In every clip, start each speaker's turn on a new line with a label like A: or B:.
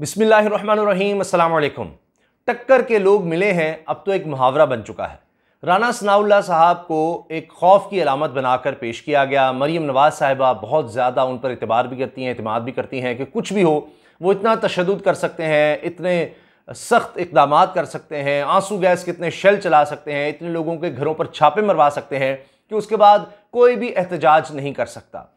A: बिस्मिल्लाहिर्रहमानिर्रहीम, अस्सलाम वालेकुम। टक्कर के लोग मिले हैं, अब तो एक मुहावरा बन चुका है। राना सनाउल्लाह साहब को एक खौफ की अलामत बनाकर पेश किया गया। मरीम नवाज़ साहिबा बहुत ज़्यादा उन पर एतबार भी करती हैं, एतमाद भी करती हैं कि कुछ भी हो वो इतना तशद्दुद कर सकते हैं, इतने सख्त इक़दामात कर सकते हैं, आंसू गैस के इतने शेल चला सकते हैं, इतने लोगों के घरों पर छापे मरवा सकते हैं कि उसके बाद कोई भी एहतजाज नहीं कर सकता।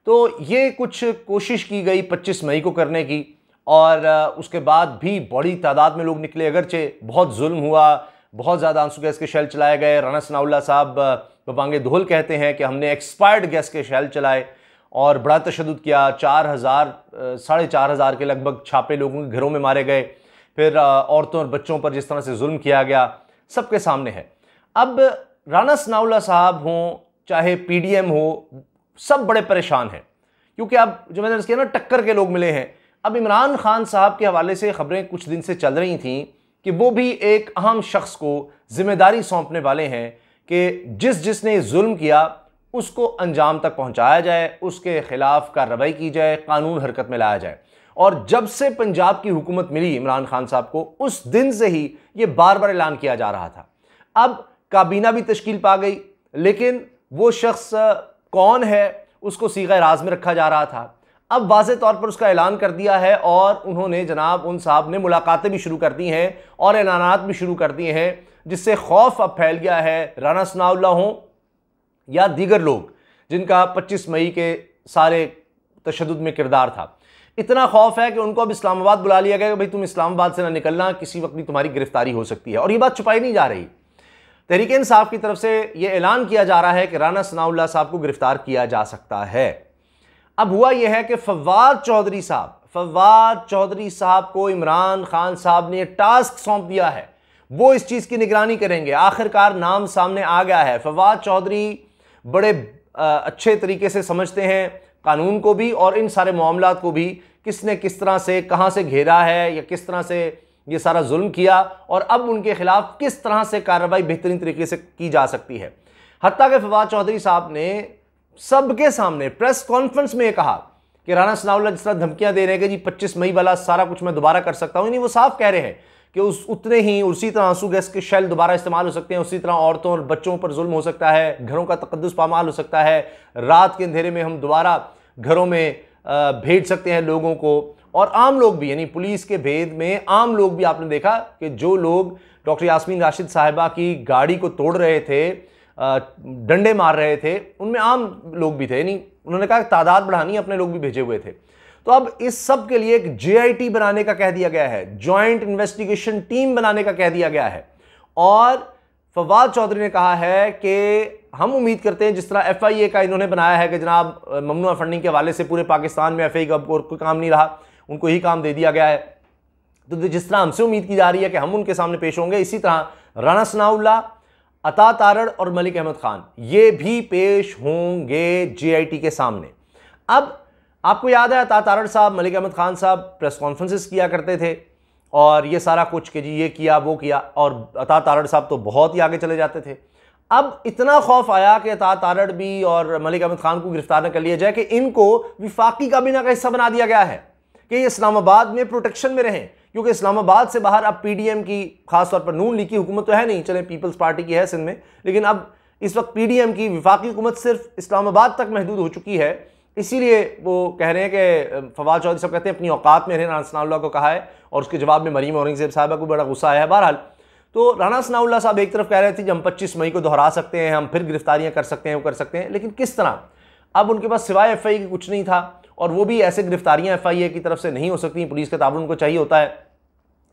A: तो ये कुछ कोशिश की गई 25 मई को करने की, और उसके बाद भी बड़ी तादाद में लोग निकले। अगरचे बहुत जुल्म हुआ, बहुत ज़्यादा आंसू गैस के शेल चलाए गए। राना सनाउल्लाह साहब बबांगे धोल कहते हैं कि हमने एक्सपायर्ड गैस के शेल चलाए और बड़ा तशद्दुद किया। 4,000 4,500 के लगभग छापे लोगों के घरों में मारे गए। फिर औरतों और बच्चों पर जिस तरह से जुल्म किया गया सबके सामने है। अब राना सनाउल्लाह साहब हों चाहे PDM हो, सब बड़े परेशान हैं, क्योंकि अब जो मैंने किया ना, टक्कर के लोग मिले हैं। अब इमरान खान साहब के हवाले से खबरें कुछ दिन से चल रही थीं कि वो भी एक अहम शख्स को जिम्मेदारी सौंपने वाले हैं कि जिसने जुल्म किया उसको अंजाम तक पहुंचाया जाए, उसके खिलाफ कार्रवाई की जाए, कानून हरकत में लाया जाए। और जब से पंजाब की हुकूमत मिली इमरान खान साहब को, उस दिन से ही ये बार बार ऐलान किया जा रहा था। अब काबीना भी तश्कील पा गई, लेकिन वो शख्स कौन है उसको सीगा राज में रखा जा रहा था। अब वाज़े तौर पर उसका ऐलान कर दिया है और उन्होंने जनाब उन साहब ने मुलाकातें भी शुरू कर दी हैं और ऐलानात भी शुरू कर दिए हैं, जिससे खौफ अब फैल गया है। राना सनाउल्लाह हों या दीगर लोग जिनका 25 मई के सारे तशद्दुद में किरदार था, इतना खौफ है कि उनको अब इस्लामाबाद बुला लिया गया कि भाई तुम इस्लामाबाद से ना निकलना, किसी वक्त भी तुम्हारी गिरफ्तारी हो सकती है। और ये बात छुपाई नहीं जा रही। तहरीक इंसाफ की तरफ से यह ऐलान किया जा रहा है कि राना सनाउल्लाह साहब को गिरफ्तार किया जा सकता है। अब हुआ यह है कि फवाद चौधरी साहब को इमरान खान साहब ने टास्क सौंप दिया है, वो इस चीज़ की निगरानी करेंगे। आखिरकार नाम सामने आ गया है। फवाद चौधरी बड़े अच्छे तरीके से समझते हैं कानून को भी और इन सारे मामलात को भी, किसने किस तरह से कहाँ से घेरा है या किस तरह से ये सारा जुल्म किया और अब उनके खिलाफ किस तरह से कार्रवाई बेहतरीन तरीके से की जा सकती है। हत्ता कि फवाद चौधरी साहब ने सबके सामने प्रेस कॉन्फ्रेंस में कहा कि राना सनाउल्लाह जिस तरह धमकियां दे रहे हैं कि जी 25 मई वाला सारा कुछ मैं दोबारा कर सकता हूं, नहीं, वो साफ कह रहे हैं कि उसी तरह आंसू गैस के शेल दोबारा इस्तेमाल हो सकते हैं, उसी तरह औरतों और बच्चों पर जुल्म हो सकता है, घरों का तकद्दुस पामाल हो सकता है, रात के अंधेरे में हम दोबारा घरों में भेज सकते हैं लोगों को। और आम लोग भी, यानी पुलिस के भेद में आम लोग भी, आपने देखा कि जो लोग डॉक्टर यास्मीन राशिद साहिबा की गाड़ी को तोड़ रहे थे, डंडे मार रहे थे, उनमें आम लोग भी थे। नहीं, उन्होंने कहा तादाद बढ़ानी, अपने लोग भी भेजे हुए थे। तो अब इस सब के लिए एक JIT बनाने का कह दिया गया है, जॉइंट इन्वेस्टिगेशन टीम बनाने का कह दिया गया है। और फवाद चौधरी ने कहा है कि हम उम्मीद करते हैं, जिस तरह FIA का इन्होंने बनाया है कि जनाब ममनुआ फंडिंग के हवाले से पूरे पाकिस्तान में FIA का और कोई काम नहीं रहा, उनको ही काम दे दिया गया है। तो जिस तरह हमसे उम्मीद की जा रही है कि हम उनके सामने पेश होंगे, इसी तरह राना सनाउल्लाह, अता तारड़ और मलिक अहमद खान ये भी पेश होंगे JIT के सामने। अब आपको याद है अता तारड़ साहब, मलिक अहमद खान साहब प्रेस कॉन्फ्रेंसेस किया करते थे और ये सारा कुछ कि जी ये किया वो किया, और अता तारड़ साहब तो बहुत ही आगे चले जाते थे। अब इतना खौफ आया कि अता तारड़ भी और मलिक अहमद खान को गिरफ्तार न कर लिया जाए कि इनको विफाकी काबीना का हिस्सा बना दिया गया है कि ये इस्लामाबाद में प्रोटेक्शन में रहें, क्योंकि इस्लामाबाद से बाहर अब PDM की, खासतौर पर नून लीग की हुकूमत तो है नहीं, चले पीपल्स पार्टी की है सिंध में, लेकिन अब इस वक्त PDM की विफाकी हुकूमत सिर्फ इस्लामाबाद तक महदूद हो चुकी है। इसीलिए वो कह रहे हैं कि फवाद चौधरी साहब कहते हैं अपनी औकात में राना सनाउल्लाह को कहा है, और उसके जवाब में मरीम औरंगजेब साहबा को बड़ा गुस्सा आया है। बहरहाल, तो राना सनाउल्लाह साहब एक तरफ कह रहे थे कि हम 25 मई को दोहरा सकते हैं, हम फिर गिरफ्तारियाँ कर सकते हैं, वो कर सकते हैं, लेकिन किस तरह? अब उनके पास सिवाय FIA की कुछ नहीं था, और वो भी ऐसे गिरफ्तारियाँ FIA की तरफ से नहीं हो सकती, पुलिस का ताबन उनको चाहिए होता है।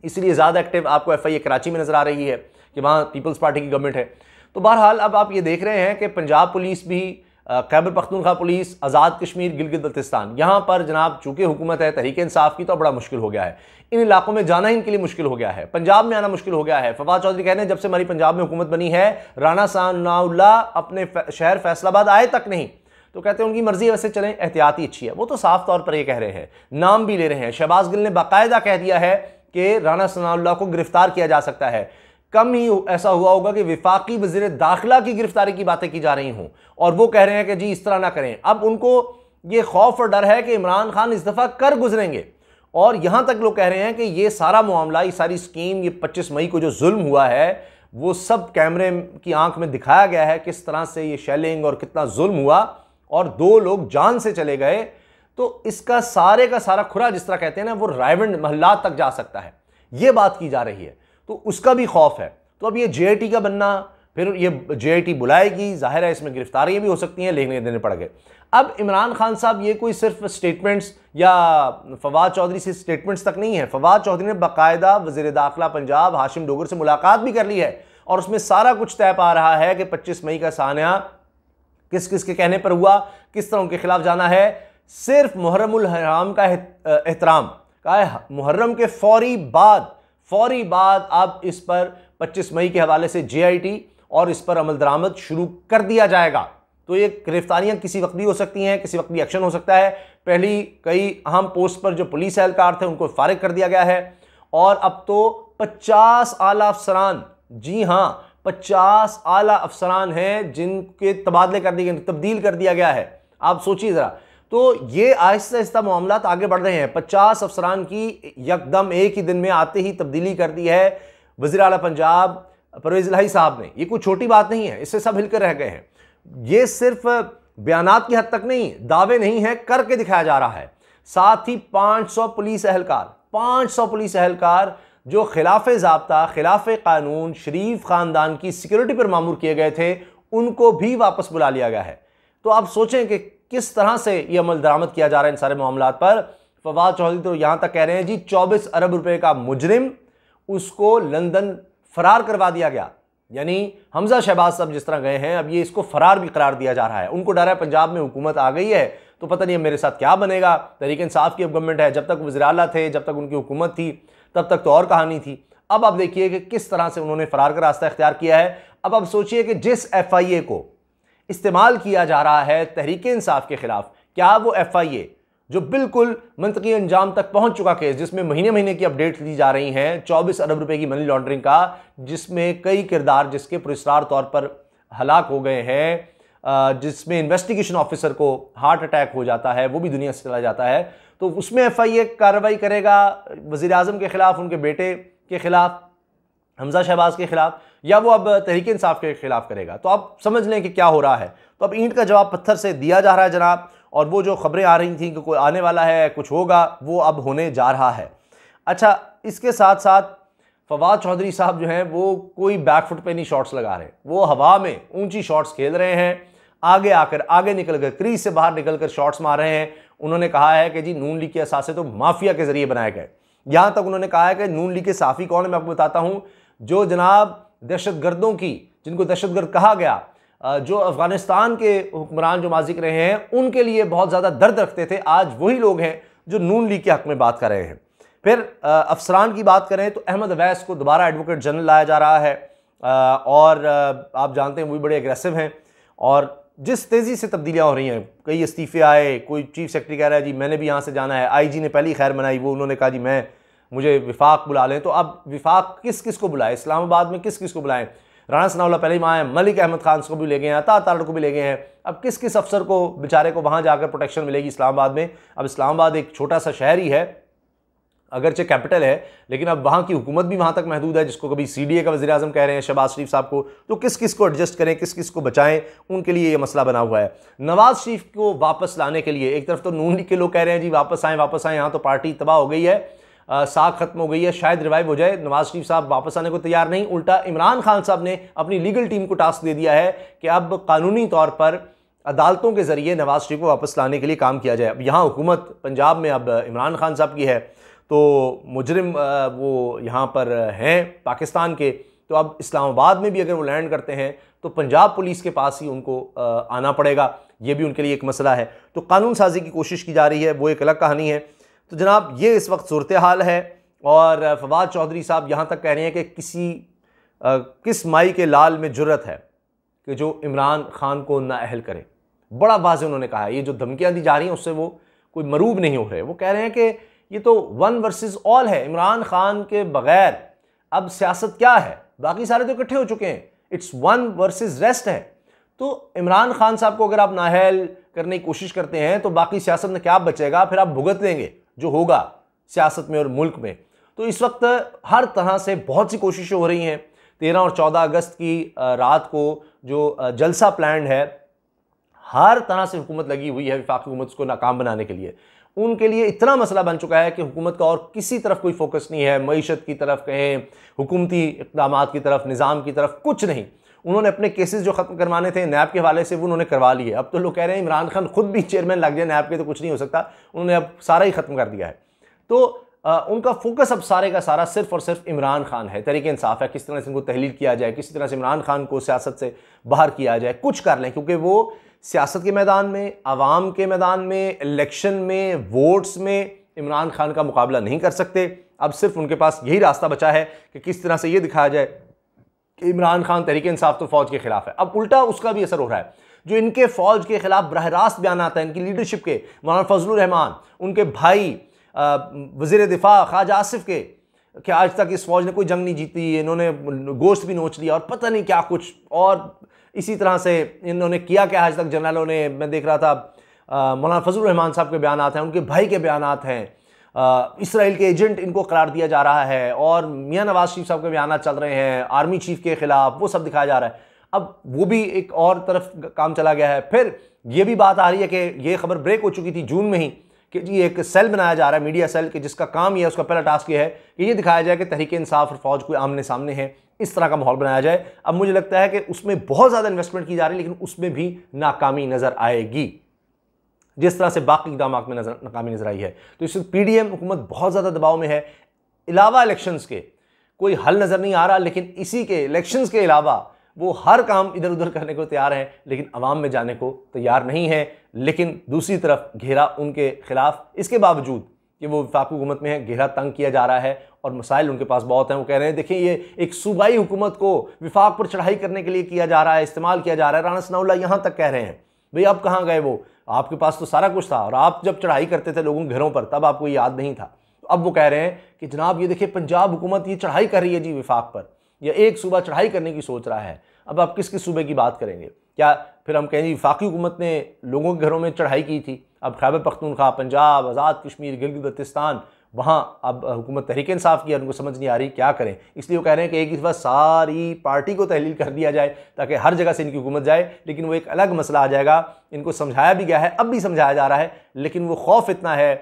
A: इसलिए ज़्यादा एक्टिव आपको FIA कराची में नज़र आ रही है कि वहाँ पीपल्स पार्टी की गवर्नमेंट है। तो बहरहाल अब आप ये देख रहे हैं कि पंजाब पुलिस भी, खैबर पख्तूनख्वा पुलिस, आज़ाद कश्मीर, गिलगित बल्तिस्तान, यहाँ पर जनाब चूँकि हुकूमत है तहरीक इंसाफ की, तो बड़ा मुश्किल हो गया है। इन इलाकों में जाना इनके लिए मुश्किल हो गया है, पंजाब में आना मुश्किल हो गया है। फवाद चौधरी कह रहे हैं जब से हमारी पंजाब में हुकूमत बनी है, राना सनाउल्लाह अपने शहर फैसलाबाद आए तक नहीं। तो कहते हैं उनकी मर्जी है, वैसे चलें, एहतियाती अच्छी है। वो तो साफ तौर पर ये कह रहे हैं, नाम भी ले रहे हैं। शहबाज गिल ने बाकायदा कह दिया है कि राना सनाउल्लाह को गिरफ्तार किया जा सकता है। कम ही ऐसा हुआ होगा कि विफाकी वज़ीर दाखिला की गिरफ्तारी की बातें की जा रही हों और वो कह रहे हैं कि जी इस तरह ना करें। अब उनको ये खौफ और डर है कि इमरान खान इस दफ़ा कर गुजरेंगे और यहां तक लोग कह रहे हैं कि ये सारा मामला, ये सारी स्कीम, ये 25 मई को जो जुल्म हुआ है वो सब कैमरे की आंख में दिखाया गया है, किस तरह से ये शेलिंग और कितना जुल्म हुआ और 2 लोग जान से चले गए। तो इसका सारे का सारा खुरा, जिस तरह कहते हैं ना, वो रायवंड महल्लात तक जा सकता है, ये बात की जा रही है। तो उसका भी खौफ है। तो अब ये JIT का बनना, फिर ये JIT बुलाएगी, जाहिर है इसमें गिरफ्तारियां भी हो सकती हैं, लेने देने पड़ गए। अब इमरान खान साहब ये कोई सिर्फ स्टेटमेंट्स या फवाद चौधरी से स्टेटमेंट्स तक नहीं है, फवाद चौधरी ने बाकायदा वज़ीर दाखिला पंजाब हाशिम डोगर से मुलाकात भी कर ली है और उसमें सारा कुछ तय पा रहा है कि 25 मई का सानिया किस किस के कहने पर हुआ, किस तरह उनके खिलाफ जाना है। सिर्फ मुहर्रमुल हराम का एहतराम का, मुहर्रम के फौरी बाद अब इस पर 25 मई के हवाले से JIT और इस पर अमल दरामद शुरू कर दिया जाएगा। तो ये गिरफ्तारियां किसी वक्त भी हो सकती हैं, किसी वक्त भी एक्शन हो सकता है। पहली कई अहम पोस्ट पर जो पुलिस एहलकार थे उनको फारिग कर दिया गया है और अब तो 50 आला अफसरान, जी हां 50 आला अफसरान हैं जिनके तबादले कर दिए गए, तब्दील कर दिया गया है। आप सोचिए जरा, तो ये आहिस्ता आहिस्ता मामला आगे बढ़ रहे हैं। 50 अफसरान की यकदम एक ही दिन में आते ही तब्दीली कर दी है वज़ीर आला पंजाब परवेज़ इलाही साहब ने। ये कोई छोटी बात नहीं है, इससे सब हिलकर रह गए हैं। ये सिर्फ बयानात की हद तक नहीं, दावे नहीं है, करके दिखाया जा रहा है। साथ ही 500 पुलिस एहलकार जो खिलाफ ज़ाब्ता, खिलाफ कानून शरीफ खानदान की सिक्योरिटी पर मामूर किए गए थे, उनको भी वापस बुला लिया गया है। तो आप सोचें कि किस तरह से ये अमल दरामद किया जा रहा है इन सारे मामलात पर। फवाद चौधरी तो यहां तक कह रहे हैं जी 24 अरब रुपए का मुजरिम, उसको लंदन फरार करवा दिया गया। यानी हमजा शहबाज साहब जिस तरह गए हैं, अब ये इसको फरार भी करार दिया जा रहा है। उनको डर है पंजाब में हुकूमत आ गई है तो पता नहीं मेरे साथ क्या बनेगा। तहरीक इंसाफ की अब गवर्नमेंट है, जब तक वज़ीर आला थे, जब तक उनकी हुकूमत थी, तब तक तो और कहानी थी। अब आप देखिए कि किस तरह से उन्होंने फरार का रास्ता इख्तियार किया है। अब आप सोचिए कि जिस FIA को इस्तेमाल किया जा रहा है तहरीक इंसाफ के खिलाफ, क्या वो FIA जो बिल्कुल मंतकी अंजाम तक पहुंच चुका केस, जिसमें महीने महीने की अपडेट दी जा रही हैं 24 अरब रुपए की मनी लॉन्ड्रिंग का, जिसमें कई किरदार जिसके पुरस्कार तौर पर हलाक हो गए हैं, जिसमें इन्वेस्टिगेशन ऑफिसर को हार्ट अटैक हो जाता है, वो भी दुनिया से चला जाता है, तो उसमें FIA कार्रवाई करेगा वज़ीर आज़म के खिलाफ, उनके बेटे के खिलाफ, हमजा शहबाज के खिलाफ, या वो अब तहरीक इंसाफ के खिलाफ करेगा। तो आप समझ लें कि क्या हो रहा है। तो अब ईंट का जवाब पत्थर से दिया जा रहा है जनाब। और वो जो खबरें आ रही थी कि कोई आने वाला है, कुछ होगा, वो अब होने जा रहा है। अच्छा, इसके साथ साथ फवाद चौधरी साहब जो हैं वो कोई बैकफुट पे नहीं शॉट्स लगा रहे, वो हवा में ऊंची शॉट्स खेल रहे हैं, आगे निकलकर क्रीज से बाहर निकलकर शॉट्स मार रहे हैं। उन्होंने कहा है कि जी नून लीग के असासे तो माफिया के जरिए बनाए गए। यहां तक उन्होंने कहा है कि नून लीग के साफी कौन है मैं आपको बताता हूं, जो जनाब दहशतगर्दों की, जिनको दहशतगर्द कहा गया, जो अफगानिस्तान के हुक्मरान जो माजी रहे हैं, उनके लिए बहुत ज़्यादा दर्द रखते थे, आज वही लोग हैं जो नून लीग के हक में बात कर रहे हैं। फिर अफसरान की बात करें तो अहमद अवैस को दोबारा एडवोकेट जनरल लाया जा रहा है और आप जानते हैं वो भी बड़े एग्रेसिव हैं। और जिस तेज़ी से तब्दीलियाँ हो रही हैं, कई इस्तीफ़े आए, कोई चीफ सेक्रेटरी कह रहा है जी मैंने भी यहाँ से जाना है, IG ने पहली खैर मनाई, वो उन्होंने कहा जी मुझे विफाक बुला लें। तो अब विफाक किस किस को बुलाए, इस्लामाबाद में किस किस को बुलाएं? राणा सनाउल्लाह पहले ही वहाँ हैं, मलिक अहमद खान को भी ले गए हैं, अता तारड़ को भी ले गए हैं। अब किस किस अफसर को बेचारे को वहाँ जाकर प्रोटेक्शन मिलेगी इस्लामाबाद में? अब इस्लामाबाद एक छोटा सा शहर ही है, अगरचे कैपिटल है, लेकिन अब वहाँ की हुकूमत भी वहाँ तक महदूद है, जिसको कभी CDA का वज़ीर आज़म कह रहे हैं शहबाज शरीफ साहब को। तो किस किस को एडजस्ट करें, किस किस को बचाएं, उनके लिए ये मसला बना हुआ है। नवाज शरीफ को वापस लाने के लिए एक तरफ तो नून लीग के लोग कह रहे हैं जी वापस आएँ, यहाँ तो पार्टी तबाह हो गई है, साख खत्म हो गई है, शायद रिवाइव हो जाए। नवाज शरीफ साहब वापस आने को तैयार नहीं, उल्टा इमरान खान साहब ने अपनी लीगल टीम को टास्क दे दिया है कि अब कानूनी तौर पर अदालतों के जरिए नवाज शरीफ को वापस लाने के लिए काम किया जाए। अब यहाँ हुकूमत पंजाब में अब इमरान खान साहब की है, तो मुजरिम वो यहाँ पर हैं पाकिस्तान के, तो अब इस्लामाबाद में भी अगर वो लैंड करते हैं तो पंजाब पुलिस के पास ही उनको आना पड़ेगा, ये भी उनके लिए एक मसला है। तो कानून साजी की कोशिश की जा रही है, वो एक अलग कहानी है। तो जनाब ये इस वक्त सूरत हाल है। और फवाद चौधरी साहब यहाँ तक कह रहे हैं कि किस माई के लाल में जुर्रत है कि जो इमरान खान को नाअहल करे। बड़ा वाज़ेह उन्होंने कहा है, ये जो धमकियाँ दी जा रही हैं उससे वो कोई मरूब नहीं हो रहे। वो कह रहे हैं कि ये तो 1 वर्सेस ऑल है, इमरान खान के बगैर अब सियासत क्या है, बाकी सारे तो इकट्ठे हो चुके हैं, इट्स 1 वर्सेस रेस्ट है। तो इमरान खान साहब को अगर आप नाअहल करने की कोशिश करते हैं तो बाकी सियासत में क्या बचेगा, फिर आप भुगत लेंगे जो होगा। सियासत में और मुल्क में। तो इस वक्त हर तरह से बहुत सी कोशिशें हो रही हैं। 13 और 14 अगस्त की रात को जो जलसा प्लान है, हर तरह से हुकूमत लगी हुई है वफाकी हुकूमत को नाकाम बनाने के लिए। उनके लिए इतना मसला बन चुका है कि हुकूमत का और किसी तरफ कोई फोकस नहीं है, मईशत की तरफ कहें, हुकूमती इक़दाम की तरफ, निज़ाम की तरफ, कुछ नहीं। उन्होंने अपने केसेस जो ख़त्म करवाने थे नैब के हवाले से वो उन्होंने करवा लिए। अब तो लोग कह रहे हैं इमरान खान खुद भी चेयरमैन लग जाए नैब के तो कुछ नहीं हो सकता, उन्होंने अब सारा ही ख़त्म कर दिया है। तो उनका फोकस अब सारे का सारा सिर्फ और सिर्फ इमरान खान है। तहरीक इंसाफ है, किस तरह से इनको तहलील किया जाए, किसी तरह से इमरान खान को सियासत से बाहर किया जाए, कुछ कर लें, क्योंकि वो सियासत के मैदान में, आवाम के मैदान में, इलेक्शन में, वोट्स में इमरान खान का मुकाबला नहीं कर सकते। अब सिर्फ उनके पास यही रास्ता बचा है कि किस तरह से ये दिखाया जाए कि इमरान खान तहरीक इंसाफ तो फौज के खिलाफ है। अब उल्टा उसका भी असर हो रहा है। जो इनके फौज के खिलाफ बरह रास्त बयान आता है इनकी लीडरशिप के, मौलाना फजलुर रहमान, उनके भाई वज़ीर दिफा ख्वाजा आसिफ के, कि आज तक इस फौज ने कोई जंग नहीं जीती, इन्होंने गोश्त भी नोच लिया और पता नहीं क्या कुछ, और इसी तरह से इन्होंने किया क्या आज तक जनरलों ने। मैं देख रहा था मौलाना फजलुर रहमान साहब के बयान हैं, उनके भाई के बयान हैं, इसराइल के एजेंट इनको करार दिया जा रहा है, और मियाँ नवाज शरीफ साहब के बयान चल रहे हैं आर्मी चीफ के खिलाफ, वो सब दिखाया जा रहा है। अब वो भी एक और तरफ काम चला गया है। फिर ये भी बात आ रही है कि ये खबर ब्रेक हो चुकी थी जून में ही कि जी एक सेल बनाया जा रहा है, मीडिया सेल, कि जिसका काम ये है, उसका पहला टास्क ये है कि ये दिखाया जाए कि तहरीक इंसाफ और फौज कोई आमने सामने है, इस तरह का माहौल बनाया जाए। अब मुझे लगता है कि उसमें बहुत ज़्यादा इन्वेस्टमेंट की जा रही है, लेकिन उसमें भी नाकामी नज़र आएगी, जिस तरह से बाकी इक़दाम में नाकामी नजर आई है। तो इस PDM हुकूमत बहुत ज़्यादा दबाव में है। अलावा इलेक्शंस के कोई हल नज़र नहीं आ रहा, लेकिन इसी के इलेक्शंस के अलावा वो हर काम इधर उधर करने को तैयार हैं, लेकिन अवाम में जाने को तैयार नहीं है। लेकिन दूसरी तरफ घेरा उनके खिलाफ, इसके बावजूद कि वो वफाकी हुकूमत में है, घेरा तंग किया जा रहा है और मसाइल उनके पास बहुत हैं। वो कह रहे हैं देखिए ये एक सूबाई हुकूमत को विफाक पर चढ़ाई करने के लिए किया जा रहा है, इस्तेमाल किया जा रहा है। राना सनाउल्लाह यहाँ तक कह रहे हैं भाई अब कहाँ गए वो, आपके पास तो सारा कुछ था और आप जब चढ़ाई करते थे लोगों के घरों पर तब आपको याद नहीं था। तो अब वो कह रहे हैं कि जनाब ये देखिए पंजाब हुकूमत ये चढ़ाई कर रही है जी विफाक पर, या एक सूबा चढ़ाई करने की सोच रहा है। अब आप किस किस सूबे की बात करेंगे? क्या फिर हम कहेंगे वफाकी हुकूमत ने लोगों के घरों में चढ़ाई की थी, अब खैबर पख्तूनख्वा, पंजाब, आज़ाद कश्मीर, गिलगित बल्तिस्तान, वहाँ अब हुकूमत तहरीक इंसाफ की, उनको समझ नहीं आ रही क्या करें। इसलिए वो कह रहे हैं कि एक दफ़ा सारी पार्टी को तहलील कर दिया जाए ताकि हर जगह से इनकी हुकूमत जाए। लेकिन वो एक अलग मसला आ जाएगा, इनको समझाया भी गया है, अब भी समझाया जा रहा है, लेकिन वो खौफ इतना है,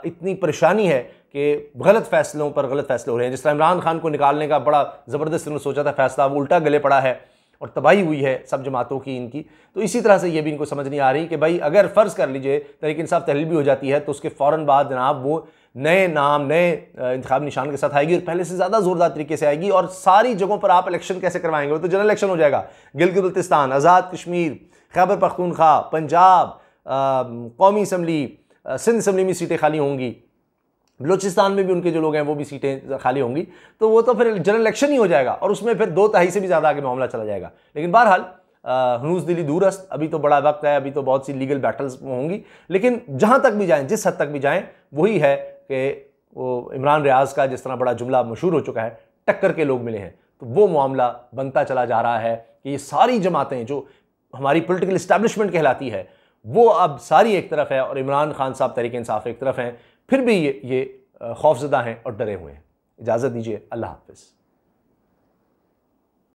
A: इतनी परेशानी है कि गलत फैसलों पर गलत फैसले हो रहे हैं। जिस तरह इमरान खान को निकालने का बड़ा ज़बरदस्त उन्होंने सोचा था फैसला, वो उल्टा गले पड़ा है और तबाही हुई है सब जमातों की इनकी। तो इसी तरह से ये भी इनको समझ नहीं आ रही कि भाई अगर फ़र्ज़ कर लीजिए तहरीक इंसाफ तहलील भी हो जाती है तो उसके फ़ौरन बाद जनाब वो नए नाम, नए इंतखाब निशान के साथ आएगी और पहले से ज़्यादा ज़ोरदार तरीके से आएगी। और सारी जगहों पर आप इलेक्शन कैसे करवाएंगे? वो तो जनरल इलेक्शन हो जाएगा। गिलगित बल्तिस्तान, आज़ाद कश्मीर, खैबर पख्तूनख्वा, पंजाब, कौमी असम्बली, सिंध असम्बली में सीटें खाली होंगी, बलूचिस्तान में भी उनके जो लोग हैं वो भी सीटें खाली होंगी। तो वो तो फिर जनरल इलेक्शन ही हो जाएगा और उसमें फिर 2/3 से भी ज़्यादा आगे मामला चला जाएगा। लेकिन बहरहाल हनूज़ दिली दूरस्त, अभी तो बड़ा वक्त है, अभी तो बहुत सी लीगल बैटल्स होंगी। लेकिन जहाँ तक भी जाएँ, जिस हद तक भी जाएँ, वही है कि वो इमरान रियाज का जिस तरह बड़ा जुमला मशहूर हो चुका है, टक्कर के लोग मिले हैं, तो वो मामला बनता चला जा रहा है कि ये सारी जमातें जो हमारी पॉलिटिकल इस्टेब्लिशमेंट कहलाती है वो अब सारी एक तरफ है और इमरान खान साहब तहरीक इंसाफ एक तरफ हैं। फिर भी ये खौफजदा हैं और डरे हुए हैं। इजाज़त दीजिए, अल्लाह हाफ़िज़।